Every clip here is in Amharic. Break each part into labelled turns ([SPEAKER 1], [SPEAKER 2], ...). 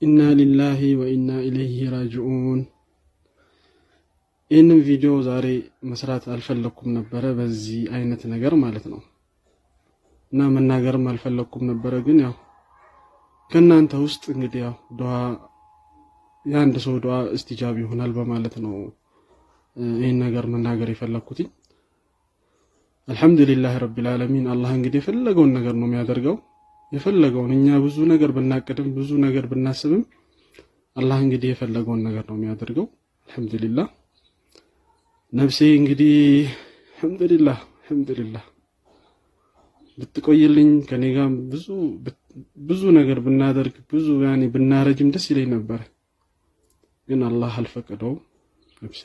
[SPEAKER 1] ኢና ሊላሂ ወኢና ኢለይሂ ራጂዑን። ይህንን ቪዲዮ ዛሬ መስራት አልፈለኩም ነበረ በዚህ አይነት ነገር ማለት ነው እና መናገርም አልፈለኩም ነበረ። ግን ያው ከናንተ ውስጥ እንግዲህ ያው ዱዓ የአንድ ሰው ዱዓ እስቲጃብ ይሆናል በማለት ነው ይህን ነገር መናገር የፈለኩት። አልሐምዱሊላህ ረቢል ዓለሚን። አላህ እንግዲህ የፈለገውን ነገር ነው የሚያደርገው። የፈለገውን እኛ ብዙ ነገር ብናቀድም ብዙ ነገር ብናስብም አላህ እንግዲህ የፈለገውን ነገር ነው የሚያደርገው። አልሐምዱሊላህ ነፍሴ እንግዲህ አልሐምዱሊላህ ብትቆይልኝ ከኔ ጋር ብዙ ነገር ብናደርግ ብዙ ያኔ ብናረጅም ደስ ይለኝ ነበር። ግን አላህ አልፈቀደውም። ነፍሴ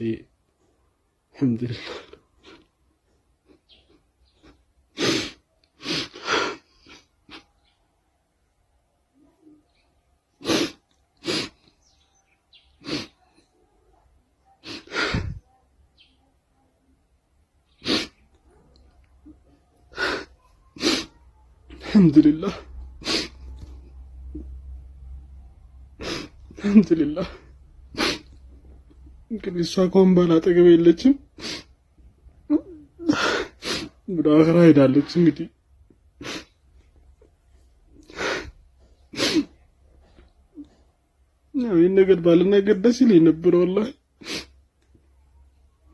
[SPEAKER 1] አልሐምዱሊላህ አልሐምዱሊላህ እንግዲህ እሷ እንኳን ባላጠገብ የለችም፣ ወደ አኺራ ሄዳለች። እንግዲህ ያው ይሄን ነገር ባልናገር ደስ ይለኝ ነበር ወላሂ።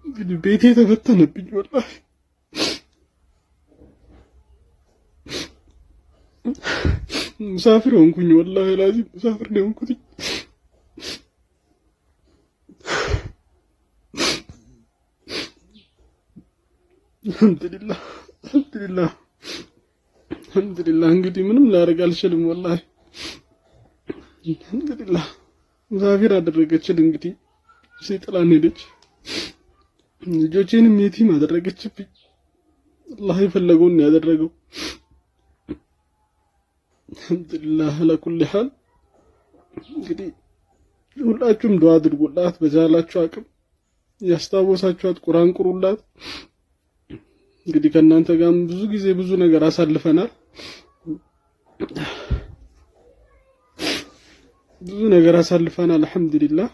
[SPEAKER 1] እንግዲህ ቤቴ ተፈተነብኝ ወላሂ። ሙሳፊር ሆንኩኝ ወላሂ ላዚም ሙሳፊር ነው ሆንኩት። አልሐምዱሊላህ እንግዲህ ምንም ላደርግ አልችልም ወላሂ። አልሐምዱሊላህ ሙሳፊር አደረገችን እንግዲህ ሰይጣን ሄደች፣ ልጆቼንም የቲም አደረገችብኝ። አላህ የፈለገውን ያደረገው። አልሐምዱሊላህ ለኩል ሐል። እንግዲህ ሁላችሁም ዱዓ አድርጉላት በዛላችሁ አቅም፣ ያስታወሳችኋት ቁርአን ቁሩላት። እንግዲህ ከእናንተ ጋር ብዙ ጊዜ ብዙ ነገር አሳልፈናል፣ አልሐምዱሊላህ።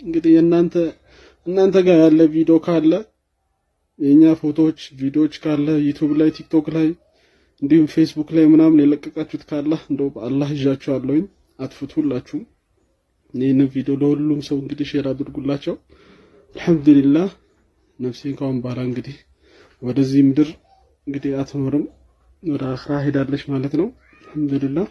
[SPEAKER 1] እንግዲህ እናንተ ጋር ያለ ቪዲዮ ካለ የኛ ፎቶዎች ቪዲዮዎች ካለ ዩቲዩብ ላይ ቲክቶክ ላይ እንዲሁም ፌስቡክ ላይ ምናምን የለቀቃችሁት ካለ እንደው በአላህ ይዣችኋለሁኝ አጥፉት ሁላችሁም። ይህንን ቪዲዮ ለሁሉም ሰው እንግዲህ ሼር አድርጉላቸው። አልሐምዱሊላህ ነፍሴን ካሁን በኋላ እንግዲህ ወደዚህ ምድር እንግዲህ አትኖርም፣ ወደ አኺራ ሄዳለች ማለት ነው። አልሐምዱሊላህ